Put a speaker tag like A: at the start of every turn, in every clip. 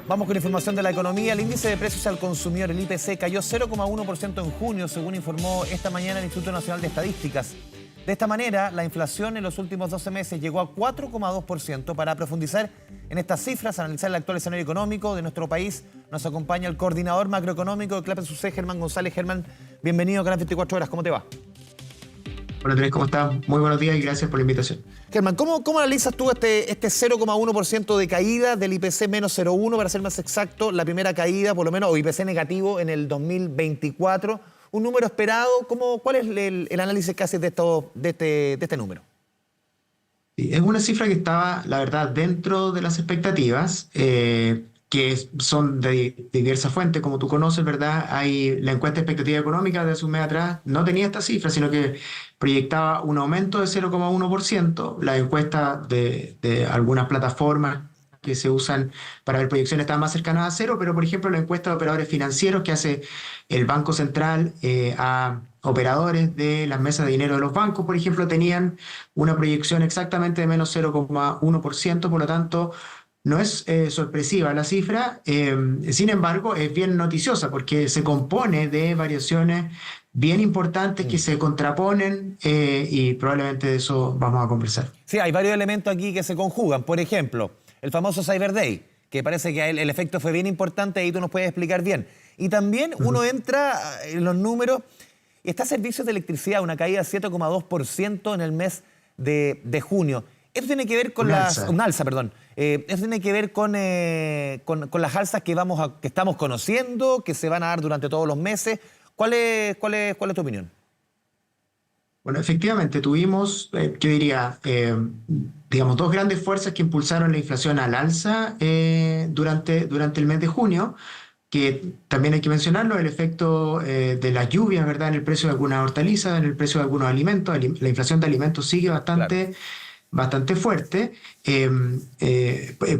A: Vamos con información de la economía. El índice de precios al consumidor, el IPC, cayó 0,1% en junio, según informó esta mañana el Instituto Nacional de Estadísticas. De esta manera, la inflación en los últimos 12 meses llegó a 4,2%. Para profundizar en estas cifras, analizar el actual escenario económico de nuestro país, nos acompaña el coordinador macroeconómico de Clapes UC, Germán González. Germán, bienvenido a Canal 24 Horas. ¿Cómo te va?
B: Hola Andrés, ¿cómo estás? Muy buenos días y gracias por la invitación.
A: Germán, ¿cómo analizas tú este 0,1% de caída del IPC menos 0,1 para ser más exacto? La primera caída, por lo menos, o IPC negativo en el 2024. ¿Un número esperado? ¿Cuál es el análisis que haces de este número?
B: Sí, es una cifra que estaba, la verdad, dentro de las expectativas, que son de diversas fuentes, como tú conoces, ¿verdad? Hay la encuesta de expectativa económica de hace un mes atrás, no tenía esta cifra, sino que proyectaba un aumento de 0,1%. La encuesta de algunas plataformas que se usan para ver proyecciones estaban más cercanas a cero, pero por ejemplo la encuesta de operadores financieros que hace el Banco Central a operadores de las mesas de dinero de los bancos, por ejemplo, tenían una proyección exactamente de menos 0,1%, por lo tanto no es sorpresiva la cifra. Sin embargo, es bien noticiosa porque se compone de variaciones bien importantes que se contraponen y probablemente de eso vamos a conversar.
A: Sí, hay varios elementos aquí que se conjugan. Por ejemplo, el famoso Cyber Day, que parece que el efecto fue bien importante, ahí tú nos puedes explicar bien. Y también uno entra en los números, y está servicios de electricidad, una caída de 7,2% en el mes de junio. Esto tiene que ver con un alza, perdón. Esto tiene que ver con las alzas que estamos conociendo, que se van a dar durante todos los meses. ¿Cuál es tu opinión?
B: Bueno, efectivamente, tuvimos, yo diría, digamos, dos grandes fuerzas que impulsaron la inflación al alza durante el mes de junio, que también hay que mencionarlo, el efecto de las lluvias, ¿verdad?, en el precio de algunas hortalizas, en el precio de algunos alimentos. La inflación de alimentos sigue bastante fuerte.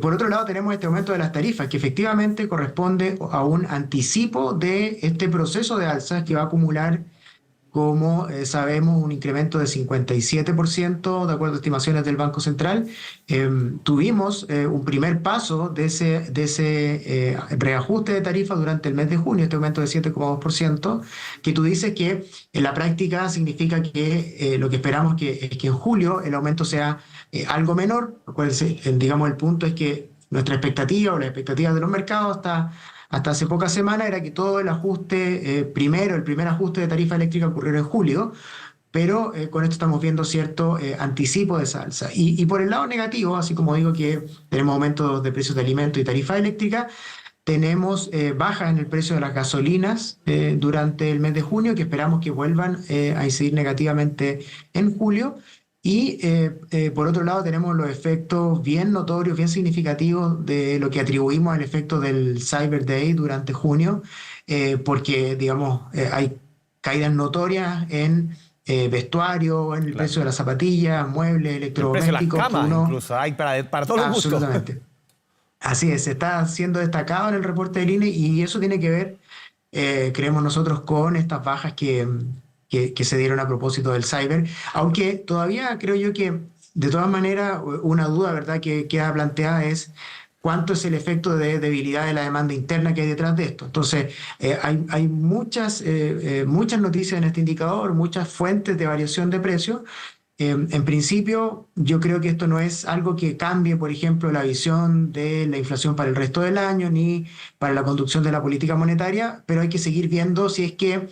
B: Por otro lado, tenemos este aumento de las tarifas, que efectivamente corresponde a un anticipo de este proceso de alzas que va a acumular, como sabemos, un incremento de 57%, de acuerdo a estimaciones del Banco Central. Tuvimos un primer paso de ese reajuste de tarifa durante el mes de junio, este aumento de 7,2%, que tú dices que en la práctica significa que lo que esperamos es que en julio el aumento sea algo menor. Digamos, el punto es que nuestra expectativa o la expectativa de los mercados hasta hace pocas semanas era que todo el ajuste, el primer ajuste de tarifa eléctrica ocurriera en julio, pero con esto estamos viendo cierto anticipo de esa alza. Y por el lado negativo, así como digo que tenemos aumentos de precios de alimentos y tarifa eléctrica, tenemos bajas en el precio de las gasolinas durante el mes de junio, que esperamos que vuelvan a incidir negativamente en julio. Y por otro lado tenemos los efectos bien notorios, bien significativos de lo que atribuimos al efecto del Cyber Day durante junio, porque digamos hay caídas notorias en vestuario, en el precio de las zapatillas, muebles, electrodomésticos.
A: El precio de las camas incluso, hay para todos los gustos.
B: Absolutamente. Así es, está siendo destacado en el reporte del INE y eso tiene que ver, creemos nosotros, con estas bajas que se dieron a propósito del cyber, aunque todavía creo yo que de todas maneras una duda, ¿verdad?, que queda planteada es cuánto es el efecto de debilidad de la demanda interna que hay detrás de esto. Entonces, hay muchas noticias en este indicador, muchas fuentes de variación de precios. En principio, yo creo que esto no es algo que cambie, por ejemplo, la visión de la inflación para el resto del año ni para la conducción de la política monetaria, pero hay que seguir viendo si es que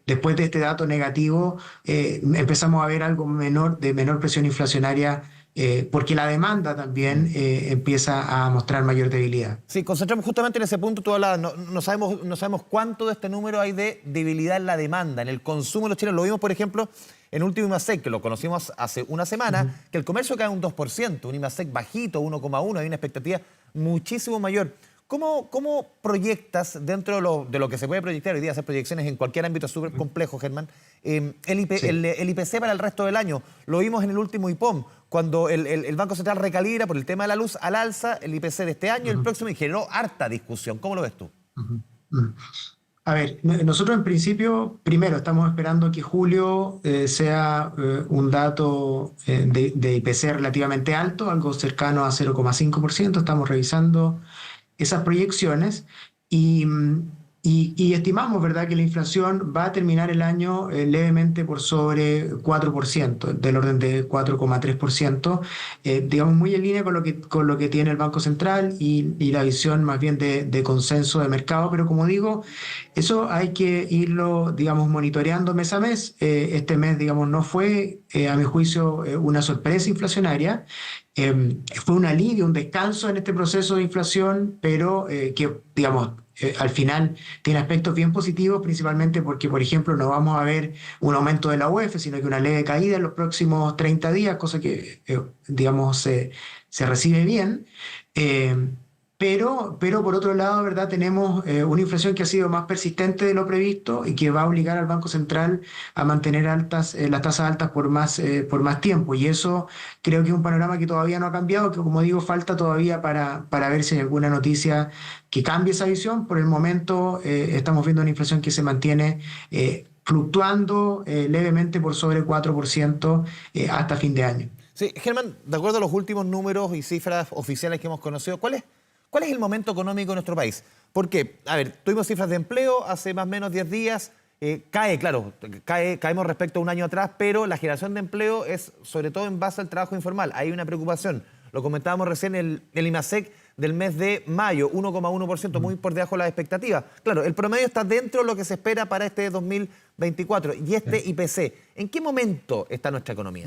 B: después de este dato negativo empezamos a ver algo de menor presión inflacionaria, porque la demanda también empieza a mostrar mayor debilidad.
A: Sí, concentramos justamente en ese punto. Tú hablabas, no sabemos cuánto de este número hay de debilidad en la demanda, en el consumo de los chilenos. Lo vimos, por ejemplo, en último IMASEC, que lo conocimos hace una semana, que el comercio cae un 2%, un IMASEC bajito, 1,1%, hay una expectativa muchísimo mayor. ¿Cómo proyectas dentro de lo que se puede proyectar hoy día, hacer proyecciones en cualquier ámbito súper complejo, Germán, el IPC para el resto del año? Lo vimos en el último IPOM, cuando el Banco Central recalibra por el tema de la luz al alza el IPC de este año, el próximo, y generó harta discusión. ¿Cómo lo ves tú?
B: A ver, nosotros en principio, primero, estamos esperando que julio sea un dato de IPC relativamente alto, algo cercano a 0,5%. Estamos revisando esas proyecciones y, y estimamos, ¿verdad?, que la inflación va a terminar el año levemente por sobre 4%, del orden de 4,3%, digamos muy en línea con lo que tiene el Banco Central y la visión más bien de consenso de mercado, pero como digo, eso hay que irlo, digamos, monitoreando mes a mes. Este mes, digamos, no fue, a mi juicio, una sorpresa inflacionaria. Fue un alivio, un descanso en este proceso de inflación, pero que, digamos, al final tiene aspectos bien positivos, principalmente porque, por ejemplo, no vamos a ver un aumento de la UEF, sino que una leve caída en los próximos 30 días, cosa que, digamos, se recibe bien. Eh, pero por otro lado, ¿verdad? Tenemos una inflación que ha sido más persistente de lo previsto y que va a obligar al Banco Central a mantener altas, las tasas altas por más tiempo. Y eso creo que es un panorama que todavía no ha cambiado, que como digo, falta todavía para ver si hay alguna noticia que cambie esa visión. Por el momento estamos viendo una inflación que se mantiene fluctuando levemente por sobre 4% hasta fin de año.
A: Sí, Germán, de acuerdo a los últimos números y cifras oficiales que hemos conocido, ¿cuál es el momento económico de nuestro país? Porque, a ver, tuvimos cifras de empleo hace más o menos 10 días, caemos respecto a un año atrás, pero la generación de empleo es sobre todo en base al trabajo informal. Hay una preocupación, lo comentábamos recién, el IMASEC del mes de mayo, 1,1%, muy por debajo de las expectativas. Claro, el promedio está dentro de lo que se espera para este 2024. Y este IPC, ¿en qué momento está nuestra economía?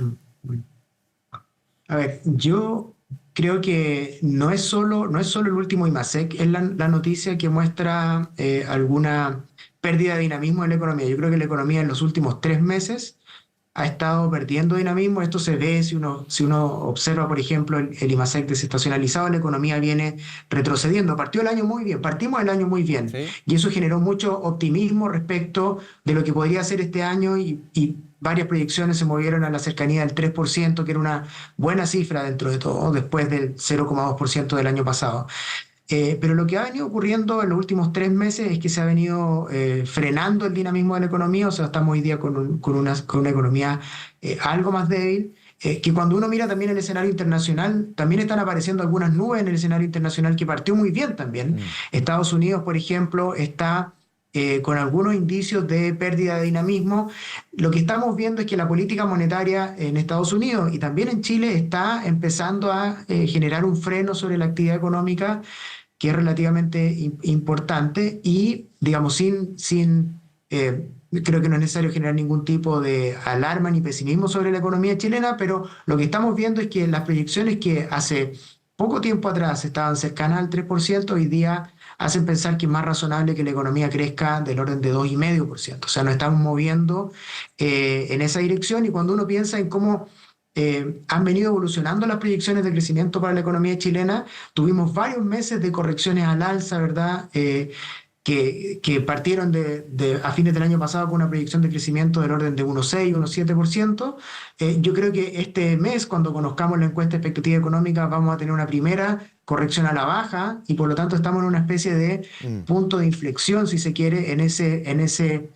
B: A ver, yo creo que no es solo el último IMASEC, es la noticia que muestra alguna pérdida de dinamismo en la economía. Yo creo que la economía en los últimos 3 meses ha estado perdiendo dinamismo. Esto se ve si uno observa, por ejemplo, el IMASEC desestacionalizado, la economía viene retrocediendo. Partió el año muy bien, partimos el año muy bien.
A: ¿Sí?
B: Y eso generó mucho optimismo respecto de lo que podría ser este año y varias proyecciones se movieron a la cercanía del 3%, que era una buena cifra dentro de todo, después del 0,2% del año pasado. Pero lo que ha venido ocurriendo en los últimos 3 meses es que se ha venido frenando el dinamismo de la economía, o sea, estamos hoy día con una economía algo más débil, que cuando uno mira también el escenario internacional, también están apareciendo algunas nubes en el escenario internacional que partió muy bien también. Estados Unidos, por ejemplo, está con algunos indicios de pérdida de dinamismo. Lo que estamos viendo es que la política monetaria en Estados Unidos y también en Chile está empezando a generar un freno sobre la actividad económica que es relativamente importante y, digamos, creo que no es necesario generar ningún tipo de alarma ni pesimismo sobre la economía chilena, pero lo que estamos viendo es que las proyecciones que hace poco tiempo atrás estaban cercanas al 3%, hoy día hacen pensar que es más razonable que la economía crezca del orden de 2,5%. O sea, nos estamos moviendo en esa dirección y cuando uno piensa en cómo han venido evolucionando las proyecciones de crecimiento para la economía chilena, tuvimos varios meses de correcciones al alza, ¿verdad? Que partieron a fines del año pasado con una proyección de crecimiento del orden de 1,6, 1,7%. Yo creo que este mes, cuando conozcamos la encuesta de expectativa económica, vamos a tener una primera corrección a la baja y por lo tanto estamos en una especie de punto de inflexión, si se quiere, en ese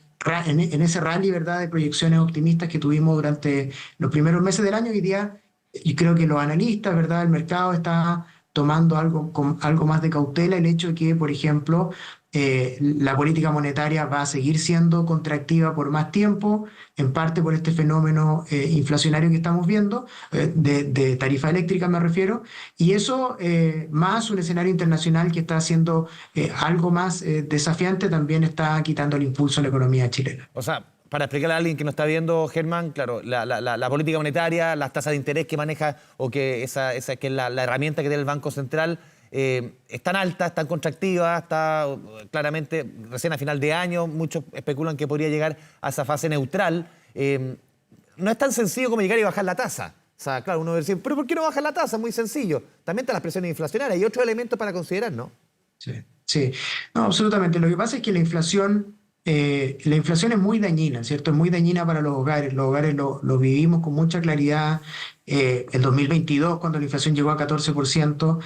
B: rally, ¿verdad?, de proyecciones optimistas que tuvimos durante los primeros meses del año. Hoy día, yo creo que los analistas, ¿verdad?, el mercado está tomando algo más de cautela, el hecho de que, por ejemplo, la política monetaria va a seguir siendo contractiva por más tiempo, en parte por este fenómeno inflacionario que estamos viendo, de tarifa eléctrica me refiero, y eso más un escenario internacional que está haciendo algo más desafiante, también está quitando el impulso a la economía chilena.
A: O sea, para explicarle a alguien que no está viendo, Germán, claro, la política monetaria, las tasas de interés que maneja o que esa que es la herramienta que tiene el Banco Central, están altas, están contractivas, está claramente recién a final de año, muchos especulan que podría llegar a esa fase neutral. No es tan sencillo como llegar y bajar la tasa. O sea, claro, uno va a decir, ¿pero por qué no bajar la tasa? Muy sencillo. También están las presiones inflacionarias y otros elementos para considerar, ¿no?
B: Sí, sí. No, absolutamente. Lo que pasa es que la inflación es muy dañina, ¿cierto? Es muy dañina para los hogares. Los hogares lo vivimos con mucha claridad. El 2022, cuando la inflación llegó a 14%,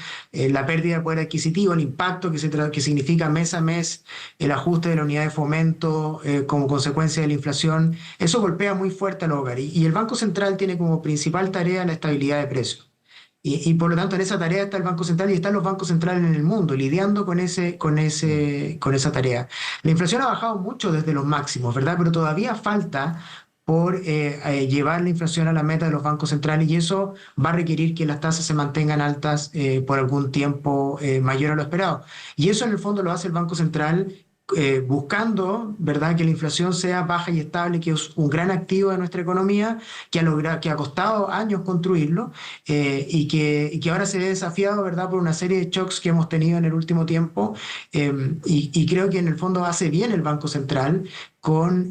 B: la pérdida de poder adquisitivo, el impacto que significa mes a mes el ajuste de la unidad de fomento como consecuencia de la inflación, eso golpea muy fuerte a los hogares. Y el Banco Central tiene como principal tarea la estabilidad de precios. Y por lo tanto en esa tarea está el Banco Central y están los bancos centrales en el mundo lidiando con esa tarea. La inflación ha bajado mucho desde los máximos, ¿verdad? Pero todavía falta por llevar la inflación a la meta de los bancos centrales y eso va a requerir que las tasas se mantengan altas por algún tiempo mayor a lo esperado. Y eso en el fondo lo hace el Banco Central buscando, ¿verdad?, que la inflación sea baja y estable, que es un gran activo de nuestra economía, que ha costado años construirlo y que ahora se ve desafiado, ¿verdad?, por una serie de shocks que hemos tenido en el último tiempo. Y creo que en el fondo hace bien el Banco Central con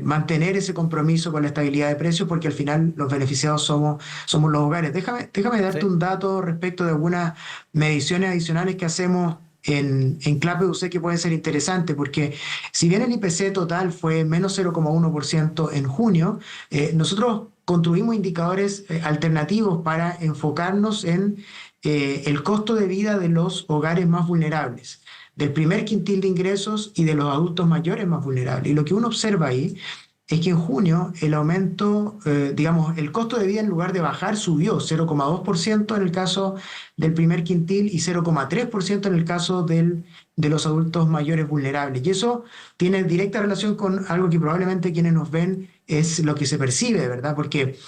B: mantener ese compromiso con la estabilidad de precios, porque al final los beneficiados somos los hogares. Déjame darte
A: Sí.
B: un dato respecto de algunas mediciones adicionales que hacemos en CLAP EUC que pueden ser interesantes, porque si bien el IPC total fue menos 0,1% en junio, nosotros construimos indicadores alternativos para enfocarnos en el costo de vida de los hogares más vulnerables, del primer quintil de ingresos y de los adultos mayores más vulnerables. Y lo que uno observa ahí es que en junio el aumento, digamos, el costo de vida en lugar de bajar subió 0,2% en el caso del primer quintil y 0,3% en el caso de los adultos mayores vulnerables. Y eso tiene directa relación con algo que probablemente quienes nos ven es lo que se percibe, ¿verdad? Porque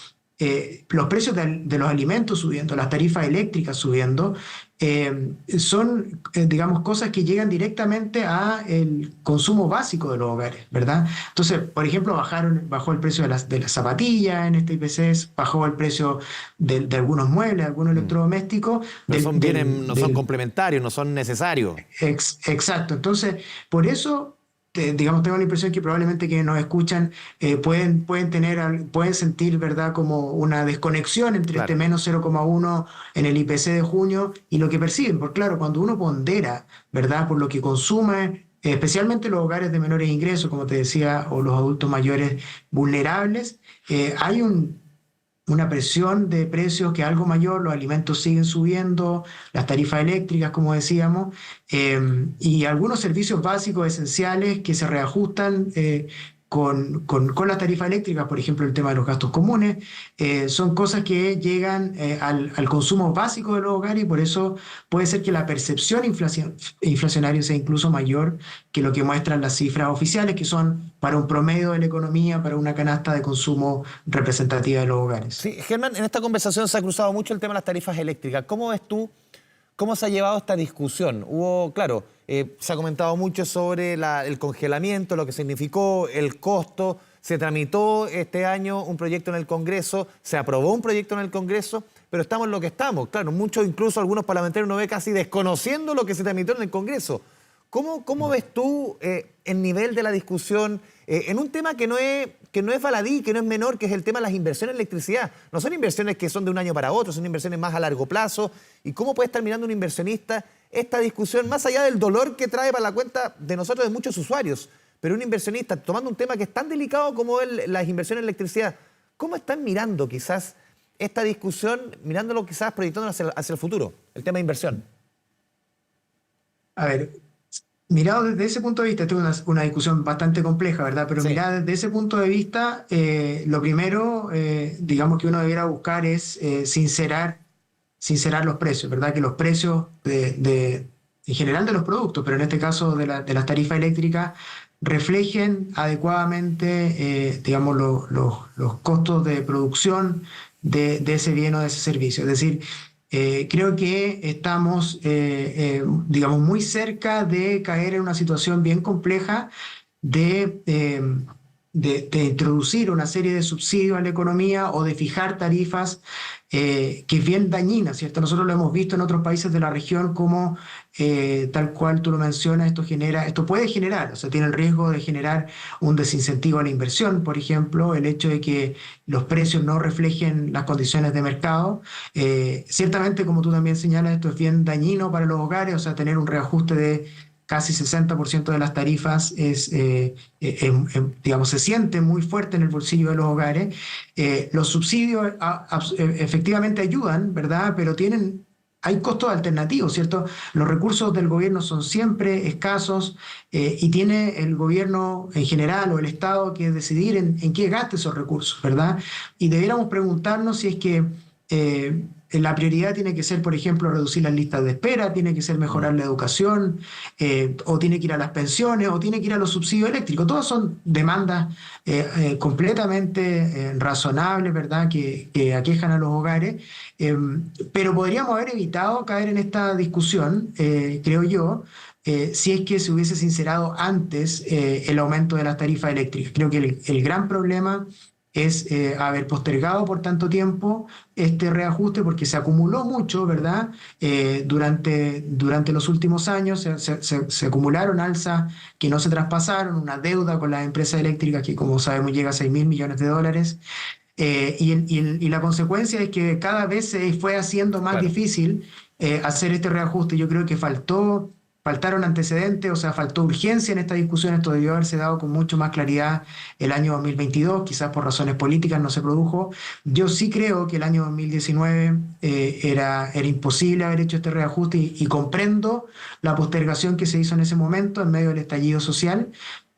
B: los precios de los alimentos subiendo, las tarifas eléctricas subiendo, son, digamos, cosas que llegan directamente a el consumo básico de los hogares, ¿verdad? Entonces, por ejemplo, bajó el precio de las zapatillas en este IPC, bajó el precio de algunos muebles, algunos
A: Mm.
B: electrodomésticos,
A: Pero
B: del,
A: son bienes,
B: del,
A: no son
B: del,
A: complementarios, no son necesarios.
B: Exacto. Entonces, por eso, digamos, tengo la impresión que probablemente quienes nos escuchan pueden sentir, ¿verdad?, como una desconexión entre este
A: Claro.
B: menos 0,1 en el IPC de junio y lo que perciben. Porque claro, cuando uno pondera, ¿verdad?, por lo que consume, especialmente los hogares de menores ingresos, como te decía, o los adultos mayores vulnerables, hay una presión de precios que es algo mayor, los alimentos siguen subiendo, las tarifas eléctricas, como decíamos, y algunos servicios básicos esenciales que se reajustan con las tarifas eléctricas, por ejemplo, el tema de los gastos comunes, son cosas que llegan al consumo básico de los hogares y por eso puede ser que la percepción inflacionaria sea incluso mayor que lo que muestran las cifras oficiales, que son para un promedio de la economía, para una canasta de consumo representativa de los hogares.
A: Sí, Germán, en esta conversación se ha cruzado mucho el tema de las tarifas eléctricas. ¿Cómo ves tú cómo se ha llevado esta discusión? Claro, se ha comentado mucho sobre el congelamiento, lo que significó, el costo. Se tramitó este año un proyecto en el Congreso, se aprobó un proyecto en el Congreso, pero estamos en lo que estamos. Claro, muchos, incluso algunos parlamentarios, uno ve casi desconociendo lo que se tramitó en el Congreso. ¿Cómo ves tú el nivel de la discusión en un tema que no es baladí, que no es menor, que es el tema de las inversiones en electricidad? No son inversiones que son de un año para otro, son inversiones más a largo plazo. ¿Y cómo puede estar mirando un inversionista esta discusión, más allá del dolor que trae para la cuenta de nosotros, de muchos usuarios? Pero un inversionista, tomando un tema que es tan delicado como las inversiones en electricidad, ¿cómo están mirando quizás esta discusión, mirándolo quizás proyectándolo hacia el futuro, el tema de inversión?
B: A ver, mirado desde ese punto de vista, esta es una discusión bastante compleja, ¿verdad? Pero
A: Sí.
B: mirado desde ese punto de vista, lo primero, digamos, que uno debiera buscar es sincerar los precios, ¿verdad? Que los precios en general de los productos, pero en este caso de las tarifas eléctricas, reflejen adecuadamente, digamos, los costos de producción de ese bien o de ese servicio. Es decir, creo que estamos, digamos, muy cerca de caer en una situación bien compleja de, eh, de introducir una serie de subsidios a la economía o de fijar tarifas que es bien dañina, ¿cierto? Nosotros lo hemos visto en otros países de la región como, tal cual tú lo mencionas, esto puede generar, o sea, tiene el riesgo de generar un desincentivo a la inversión, por ejemplo, el hecho de que los precios no reflejen las condiciones de mercado. Ciertamente, como tú también señalas, esto es bien dañino para los hogares, o sea, tener un reajuste de casi 60% de las tarifas digamos, se siente muy fuerte en el bolsillo de los hogares. Los subsidios efectivamente ayudan, ¿verdad? Pero hay costos alternativos, ¿cierto? Los recursos del gobierno son siempre escasos y tiene el gobierno en general o el Estado que decidir en qué gasta esos recursos, ¿verdad? Y debiéramos preguntarnos si es que la prioridad tiene que ser, por ejemplo, reducir las listas de espera, tiene que ser mejorar la educación, o tiene que ir a las pensiones, o tiene que ir a los subsidios eléctricos. Todas son demandas completamente razonables, ¿verdad?, que aquejan a los hogares, pero podríamos haber evitado caer en esta discusión, creo yo, si es que se hubiese sincerado antes el aumento de las tarifas eléctricas. Creo que el gran problema es haber postergado por tanto tiempo este reajuste porque se acumuló mucho, ¿verdad? Durante los últimos años se acumularon alzas que no se traspasaron, una deuda con las empresas eléctricas que, como sabemos, llega a $6.000 millones. Y la consecuencia es que cada vez se fue haciendo más
A: Claro.
B: difícil hacer este reajuste. Yo creo que faltaron antecedentes, o sea, faltó urgencia en esta discusión. Esto debió haberse dado con mucho más claridad el año 2022, quizás por razones políticas no se produjo. Yo sí creo que el año 2019 era imposible haber hecho este reajuste y comprendo la postergación que se hizo en ese momento en medio del estallido social.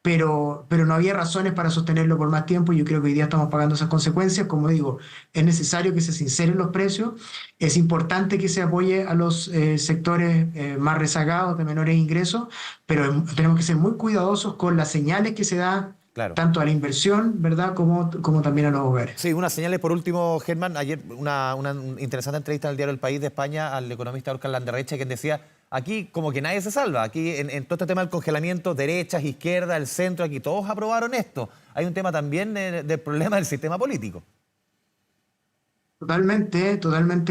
B: Pero no había razones para sostenerlo por más tiempo y yo creo que hoy día estamos pagando esas consecuencias. Como digo, es necesario que se sinceren los precios, es importante que se apoye a los sectores más rezagados, de menores ingresos, pero tenemos que ser muy cuidadosos con las señales que se da
A: Claro.
B: tanto a la inversión, ¿verdad?, como también a los hogares.
A: Sí, unas señales por último, Germán. Ayer una interesante entrevista en el diario El País de España al economista Óscar Landerreche, quien decía, aquí como que nadie se salva. Aquí en todo este tema del congelamiento, derechas, izquierda, el centro, aquí todos aprobaron esto. Hay un tema también del problema del sistema político.
B: Totalmente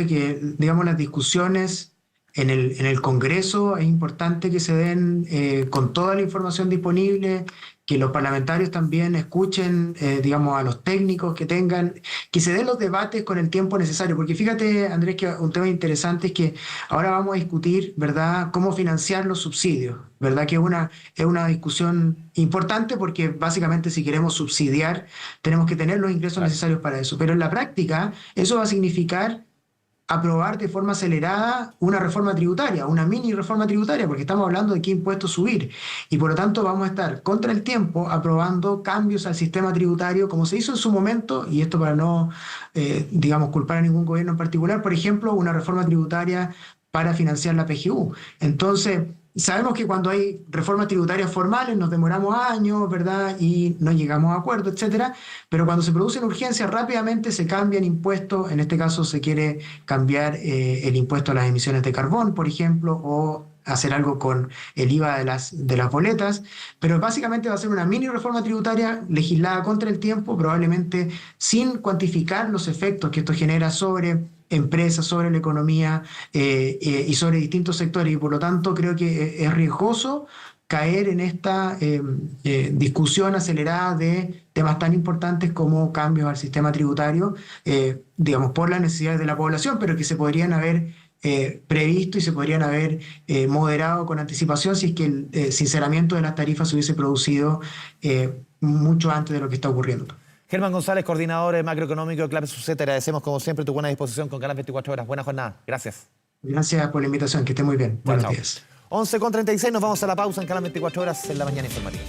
B: que, digamos, las discusiones en el Congreso es importante que se den con toda la información disponible, que los parlamentarios también escuchen, digamos, a los técnicos que tengan, que se den los debates con el tiempo necesario. Porque fíjate, Andrés, que un tema interesante es que ahora vamos a discutir, ¿verdad?, cómo financiar los subsidios, ¿verdad? Que es una discusión importante porque básicamente si queremos subsidiar tenemos que tener los ingresos
A: Claro.
B: necesarios para eso. Pero en la práctica eso va a significar aprobar de forma acelerada una reforma tributaria, una mini reforma tributaria, porque estamos hablando de qué impuestos subir. Y por lo tanto vamos a estar contra el tiempo aprobando cambios al sistema tributario, como se hizo en su momento, y esto para no, digamos, culpar a ningún gobierno en particular, por ejemplo, una reforma tributaria para financiar la PGU. Entonces, sabemos que cuando hay reformas tributarias formales nos demoramos años, ¿verdad? Y no llegamos a acuerdo, etcétera. Pero cuando se producen urgencias, rápidamente se cambian impuestos. En este caso se quiere cambiar el impuesto a las emisiones de carbón, por ejemplo, o hacer algo con el IVA de las boletas. Pero básicamente va a ser una mini reforma tributaria legislada contra el tiempo, probablemente sin cuantificar los efectos que esto genera sobre empresas, sobre la economía y sobre distintos sectores. Y por lo tanto creo que es riesgoso caer en esta discusión acelerada de temas tan importantes como cambios al sistema tributario, digamos, por las necesidades de la población, pero que se podrían haber previsto y se podrían haber moderado con anticipación si es que el sinceramiento de las tarifas se hubiese producido mucho antes de lo que está ocurriendo.
A: Germán González, coordinador macroeconómico de Clave Sucede, te agradecemos como siempre tu buena disposición con Canal 24 Horas. Buena jornada. Gracias.
B: Gracias por la invitación, que esté muy bien.
A: Chao,
B: Buenos
A: chao.
B: días.
A: 11:36, nos vamos a la pausa en Canal 24 Horas en la mañana informativa.